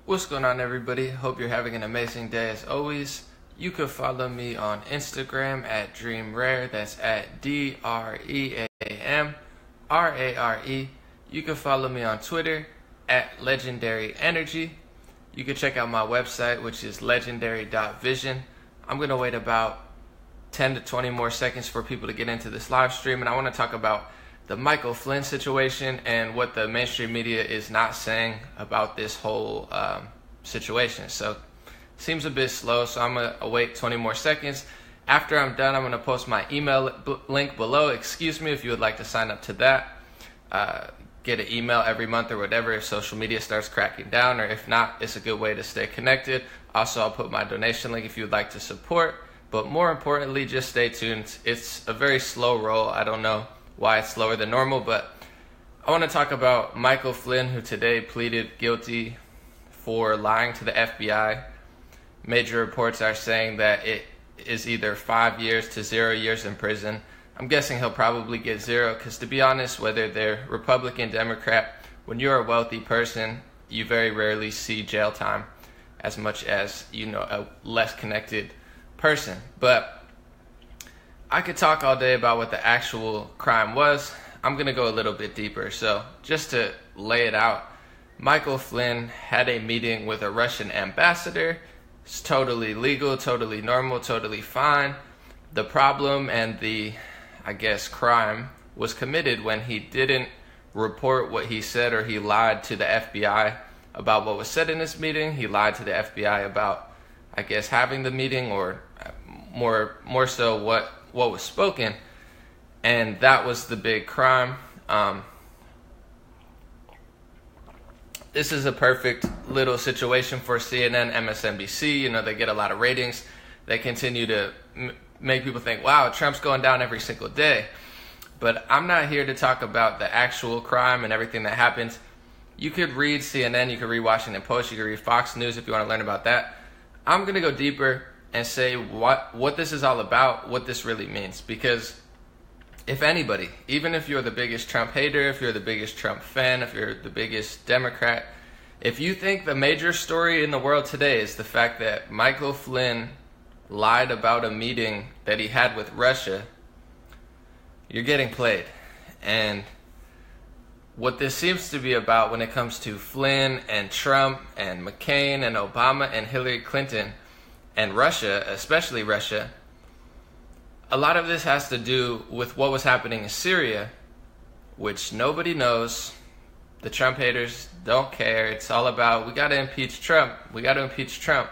What's going on, everybody? Hope you're having an amazing day as always. You can follow me on Instagram at DreamRare. That's at DreamRare. You can follow me on Twitter at Legendary Energy. You can check out my website, which is legendary.vision. I'm going to wait about 10 to 20 more seconds for people to get into this live stream, and I want to talk about the Michael Flynn situation and what the mainstream media is not saying about this whole situation. So seems a bit slow, so I'm going to wait 20 more seconds. After I'm done, I'm going to post my email link below. Excuse me if you would like to sign up to that. Get an email every month or whatever if social media starts cracking down, or if not, it's a good way to stay connected. Also, I'll put my donation link if you would like to support. But more importantly, just stay tuned. It's a very slow roll. I don't know why it's slower than normal, but I want to talk about Michael Flynn, who today pleaded guilty for lying to the FBI. Major reports are saying that it is either 5 years to 0 years in prison. I'm guessing he'll probably get 0, because to be honest, whether they're Republican, Democrat, when you're a wealthy person, you very rarely see jail time as much as, a less connected person. But I could talk all day about what the actual crime was. I'm going to go a little bit deeper. So just to lay it out, Michael Flynn had a meeting with a Russian ambassador. It's totally legal, totally normal, totally fine. The problem and the, crime was committed when he didn't report what he said, or he lied to the FBI about what was said in this meeting. He lied to the FBI about, having the meeting, or more so what was spoken, and that was the big crime. This is a perfect little situation for CNN, MSNBC. They get a lot of ratings. They continue to make people think, wow, Trump's going down every single day. But I'm not here to talk about the actual crime and everything that happens. You could read CNN, you could read Washington Post, you could read Fox News if you want to learn about that. I'm going to go deeper and say what this is all about, what this really means. Because if anybody, even if you're the biggest Trump hater, if you're the biggest Trump fan, if you're the biggest Democrat, if you think the major story in the world today is the fact that Michael Flynn lied about a meeting that he had with Russia, you're getting played. And what this seems to be about when it comes to Flynn and Trump and McCain and Obama and Hillary Clinton and Russia, especially Russia, a lot of this has to do with what was happening in Syria, which nobody knows. The Trump haters don't care. It's all about, we got to impeach Trump. We got to impeach Trump.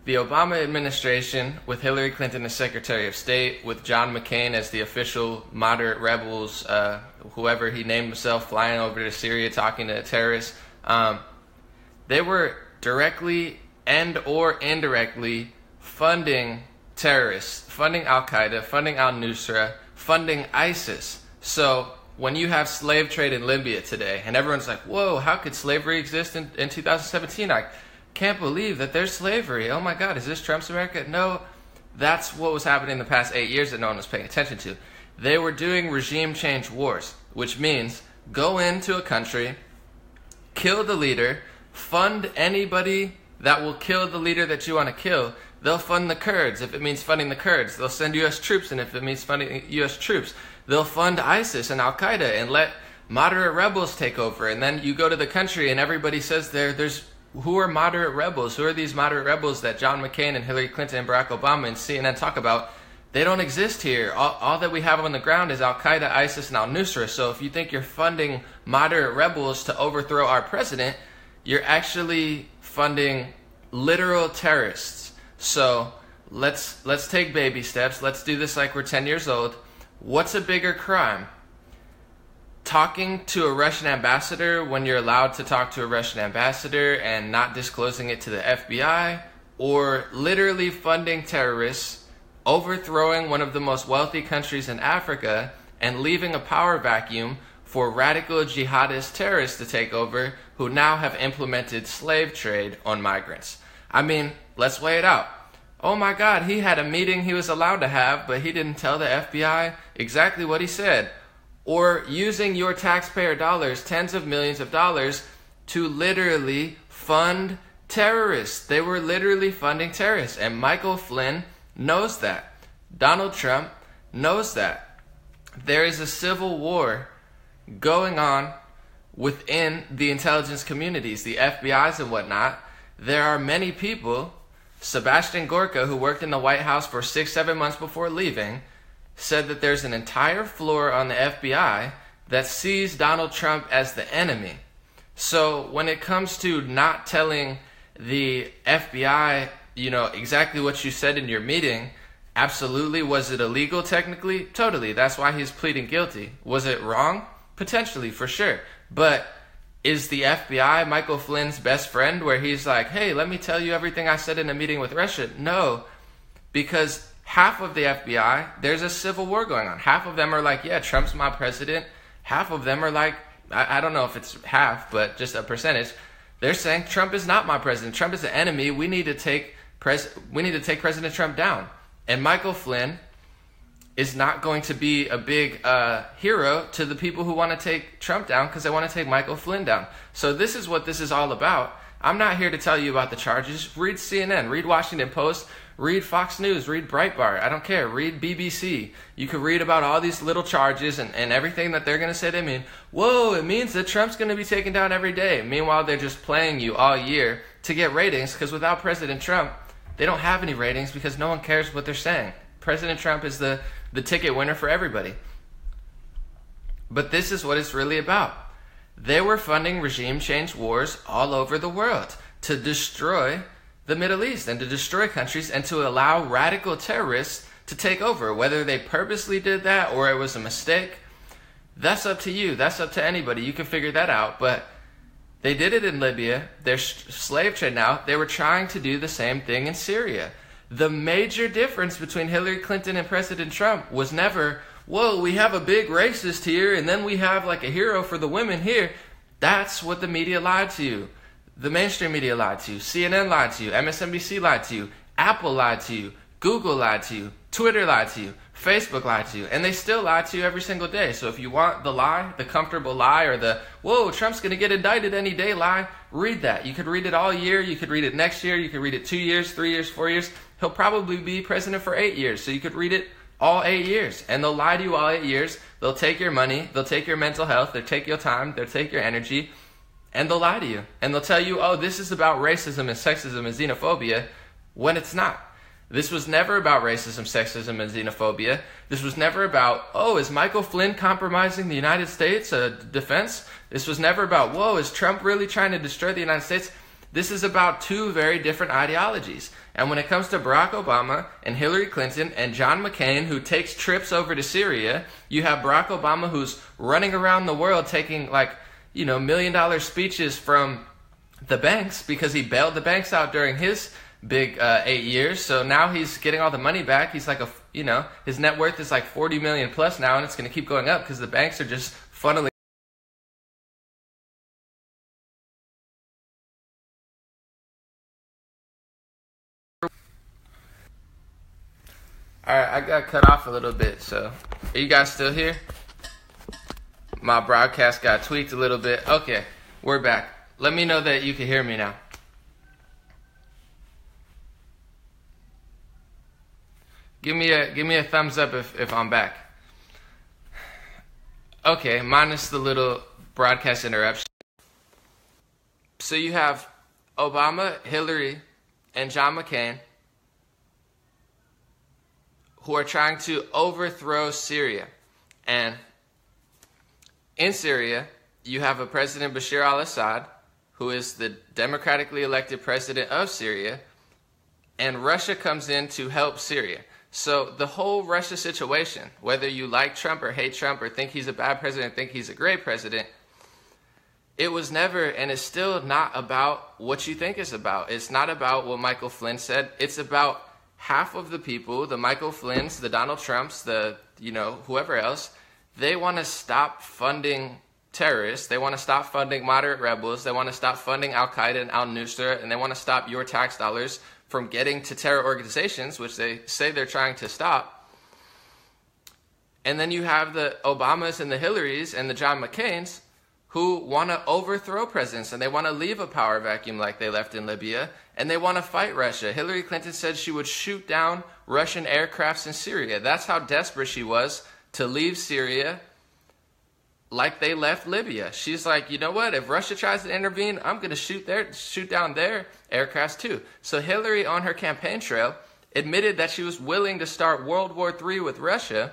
The Obama administration, with Hillary Clinton as Secretary of State, with John McCain as the official moderate rebels, whoever he named himself, flying over to Syria talking to terrorists, they were directly and or indirectly funding terrorists, funding Al-Qaeda, funding Al-Nusra, funding ISIS. So when you have slave trade in Libya today, and everyone's like, whoa, how could slavery exist in 2017? I can't believe that there's slavery. Oh my God, is this Trump's America? No, that's what was happening in the past 8 years that no one was paying attention to. They were doing regime change wars, which means go into a country, kill the leader, fund anybody that will kill the leader that you want to kill. They'll fund the Kurds if it means funding the Kurds. They'll send U.S. troops in if it means funding U.S. troops. They'll fund ISIS and Al-Qaeda and let moderate rebels take over. And then you go to the country and everybody says there's who are moderate rebels? Who are these moderate rebels that John McCain and Hillary Clinton and Barack Obama and CNN talk about? They don't exist here. All that we have on the ground is Al-Qaeda, ISIS, and Al-Nusra. So if you think you're funding moderate rebels to overthrow our president, you're actually funding literal terrorists. So let's take baby steps. Let's do this like we're 10 years old. What's a bigger crime? Talking to a Russian ambassador when you're allowed to talk to a Russian ambassador and not disclosing it to the FBI, or literally funding terrorists, overthrowing one of the most wealthy countries in Africa, and leaving a power vacuum for radical jihadist terrorists to take over, who now have implemented slave trade on migrants. Let's weigh it out. Oh my God, he had a meeting he was allowed to have, but he didn't tell the FBI exactly what he said. Or using your taxpayer dollars, tens of millions of dollars, to literally fund terrorists. They were literally funding terrorists. And Michael Flynn knows that. Donald Trump knows that. There is a civil war going on within the intelligence communities, the FBIs and whatnot. There are many people, Sebastian Gorka, who worked in the White House for 6-7 months before leaving, said that there's an entire floor on the FBI that sees Donald Trump as the enemy. So when it comes to not telling the FBI, exactly what you said in your meeting, absolutely. Was it illegal technically? Totally. That's why he's pleading guilty. Was it wrong? Potentially, for sure. But is the FBI Michael Flynn's best friend where he's like, hey, let me tell you everything I said in a meeting with Russia? No, because half of the FBI, there's a civil war going on. Half of them are like, yeah, Trump's my president. Half of them are like, I don't know if it's half, but just a percentage. They're saying Trump is not my president. Trump is an enemy. We need to take President Trump down. And Michael Flynn is not going to be a big hero to the people who want to take Trump down because they want to take Michael Flynn down. So this is what this is all about. I'm not here to tell you about the charges. Read CNN, read Washington Post, read Fox News, read Breitbart. I don't care. Read BBC. You can read about all these little charges and everything that they're going to say they mean. Whoa, it means that Trump's going to be taken down every day. Meanwhile, they're just playing you all year to get ratings because without President Trump, they don't have any ratings because no one cares what they're saying. President Trump is the ticket winner for everybody. But this is what it's really about. They were funding regime change wars all over the world to destroy the Middle East and to destroy countries and to allow radical terrorists to take over. Whether they purposely did that or it was a mistake, that's up to you. That's up to anybody. You can figure that out. But they did it in Libya. They're slave trade now. They were trying to do the same thing in Syria. The major difference between Hillary Clinton and President Trump was never, whoa, we have a big racist here and then we have like a hero for the women here. That's what the media lied to you. The mainstream media lied to you. CNN lied to you. MSNBC lied to you. Apple lied to you. Google lied to you. Twitter lied to you. Facebook lied to you. And they still lie to you every single day. So if you want the lie, the comfortable lie, or the, whoa, Trump's going to get indicted any day lie, read that. You could read it all year. You could read it next year. You could read it 2 years, 3 years, 4 years. He'll probably be president for 8 years. So you could read it all 8 years. And they'll lie to you all 8 years. They'll take your money. They'll take your mental health. They'll take your time. They'll take your energy. And they'll lie to you. And they'll tell you, oh, this is about racism and sexism and xenophobia, when it's not. This was never about racism, sexism, and xenophobia. This was never about, oh, is Michael Flynn compromising the United States defense? This was never about, whoa, is Trump really trying to destroy the United States? This is about two very different ideologies. And when it comes to Barack Obama and Hillary Clinton and John McCain, who takes trips over to Syria, you have Barack Obama who's running around the world taking $1 million speeches from the banks because he bailed the banks out during his big 8 years. So now he's getting all the money back. He's like his net worth is like 40 million plus now, and it's going to keep going up because the banks are just funneling. All right, I got cut off a little bit. So are you guys still here? My broadcast got tweaked a little bit. Okay, we're back. Let me know that you can hear me now. Give me a thumbs up if I'm back. Okay, minus the little broadcast interruption. So you have Obama, Hillary, and John McCain who are trying to overthrow Syria. And in Syria, you have a President Bashar al-Assad, who is the democratically elected president of Syria, and Russia comes in to help Syria. So the whole Russia situation, whether you like Trump or hate Trump or think he's a bad president, think he's a great president, it was never and is still not about what you think it's about. It's not about what Michael Flynn said. It's about half of the people, the Michael Flynns, the Donald Trumps, the, whoever else, they want to stop funding terrorists. They want to stop funding moderate rebels. They want to stop funding Al-Qaeda and Al-Nusra, and they want to stop your tax dollars from getting to terror organizations, which they say they're trying to stop. And then you have the Obamas and the Hillarys and the John McCains who want to overthrow presidents and they want to leave a power vacuum like they left in Libya, and they want to fight Russia. Hillary Clinton said she would shoot down Russian aircrafts in Syria. That's how desperate she was to leave Syria like they left Libya. She's like, you know what? If Russia tries to intervene, I'm going to shoot down their aircrafts too. So Hillary, on her campaign trail, admitted that she was willing to start World War III with Russia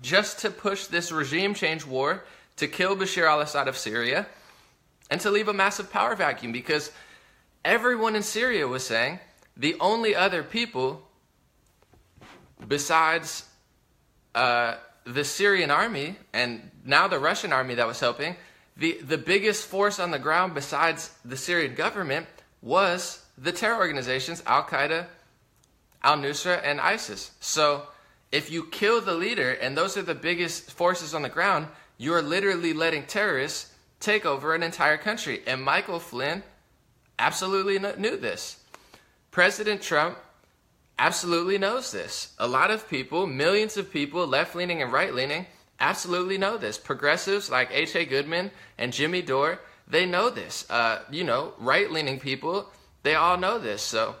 just to push this regime change war to kill Bashar al-Assad of Syria and to leave a massive power vacuum, because everyone in Syria was saying the only other people besides the Syrian army and now the Russian army that was helping, the biggest force on the ground besides the Syrian government was the terror organizations Al-Qaeda, Al-Nusra, and ISIS. So if you kill the leader and those are the biggest forces on the ground, you're literally letting terrorists take over an entire country. And Michael Flynn absolutely knew this. President Trump absolutely knows this. A lot of people, millions of people, left-leaning and right-leaning, absolutely know this. Progressives like H.A. Goodman and Jimmy Dore, they know this. Right-leaning people, they all know this. So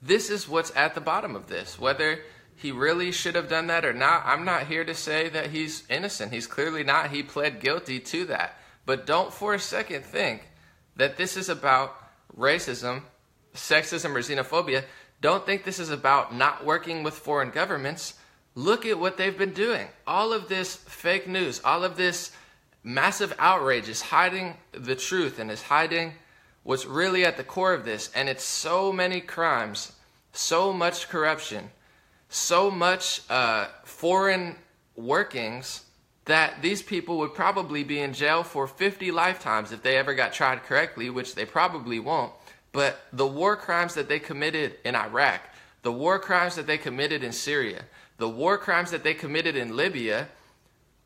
this is what's at the bottom of this. Whether he really should have done that or not, I'm not here to say that he's innocent. He's clearly not. He pled guilty to that. But don't for a second think that this is about racism, sexism, or xenophobia. Don't think this is about not working with foreign governments. Look at what they've been doing. All of this fake news, all of this massive outrage is hiding the truth and is hiding what's really at the core of this. And it's so many crimes, so much corruption, so much foreign workings that these people would probably be in jail for 50 lifetimes if they ever got tried correctly, which they probably won't. But the war crimes that they committed in Iraq, the war crimes that they committed in Syria, the war crimes that they committed in Libya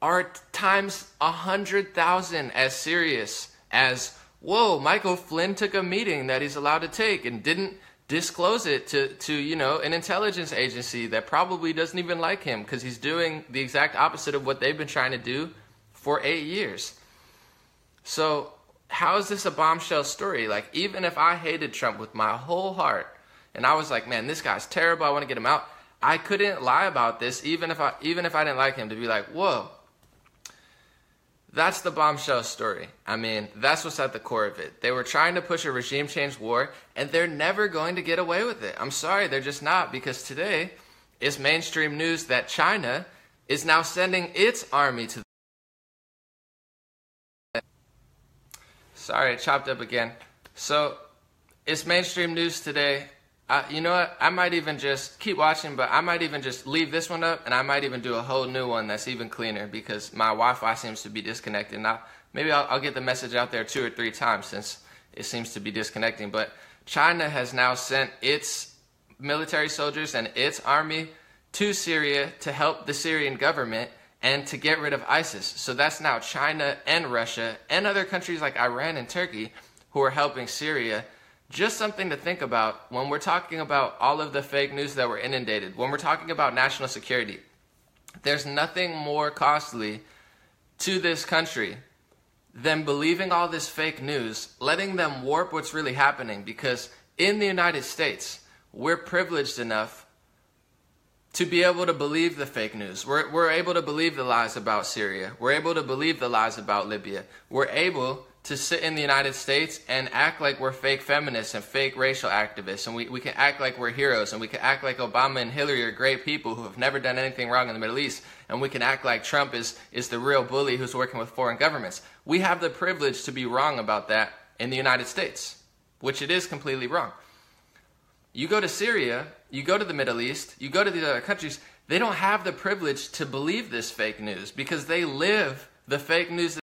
are times 100,000 as serious as, whoa, Michael Flynn took a meeting that he's allowed to take and didn't disclose it to an intelligence agency that probably doesn't even like him because he's doing the exact opposite of what they've been trying to do for 8 years. So how is this a bombshell story? Like, even if I hated Trump with my whole heart and I was like, man, this guy's terrible, I want to get him out, I couldn't lie about this even if I didn't like him, to be like, whoa, that's the bombshell story. I mean, that's what's at the core of it. They were trying to push a regime change war, and they're never going to get away with it. I'm sorry, they're just not, because today it's mainstream news that China is now sending its army to Sorry, it chopped up again. So it's mainstream news today. You know what? I might even just keep watching, but I might even just leave this one up, and I might even do a whole new one that's even cleaner because my Wi-Fi seems to be disconnected. Now, maybe I'll get the message out there 2 or 3 times since it seems to be disconnecting. But China has now sent its military soldiers and its army to Syria to help the Syrian government and to get rid of ISIS. So that's now China and Russia and other countries like Iran and Turkey who are helping Syria. Just something to think about when we're talking about all of the fake news that we're inundated. When we're talking about national security, there's nothing more costly to this country than believing all this fake news, letting them warp what's really happening. Because in the United States, we're privileged enough to be able to believe the fake news. We're able to believe the lies about Syria. We're able to believe the lies about Libya. We're able to sit in the United States and act like we're fake feminists and fake racial activists, and we can act like we're heroes, and we can act like Obama and Hillary are great people who have never done anything wrong in the Middle East, and we can act like Trump is the real bully who's working with foreign governments. We have the privilege to be wrong about that in the United States, which it is completely wrong. You go to Syria, you go to the Middle East, you go to these other countries, they don't have the privilege to believe this fake news because they live the fake news.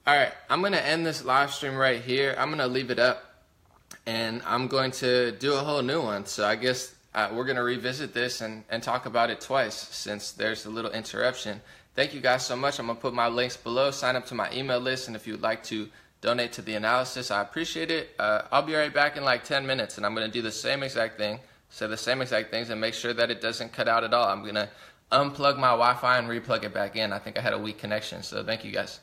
Alright, I'm going to end this live stream right here. I'm going to leave it up and I'm going to do a whole new one. So I guess we're going to revisit this and talk about it twice since there's a little interruption. Thank you guys so much. I'm going to put my links below. Sign up to my email list, and if you'd like to donate to the analysis, I appreciate it. I'll be right back in like 10 minutes, and I'm going to do the same exact thing say the same exact things and make sure that it doesn't cut out at all. I'm going to unplug my Wi-Fi and replug it back in. I think I had a weak connection, so thank you guys.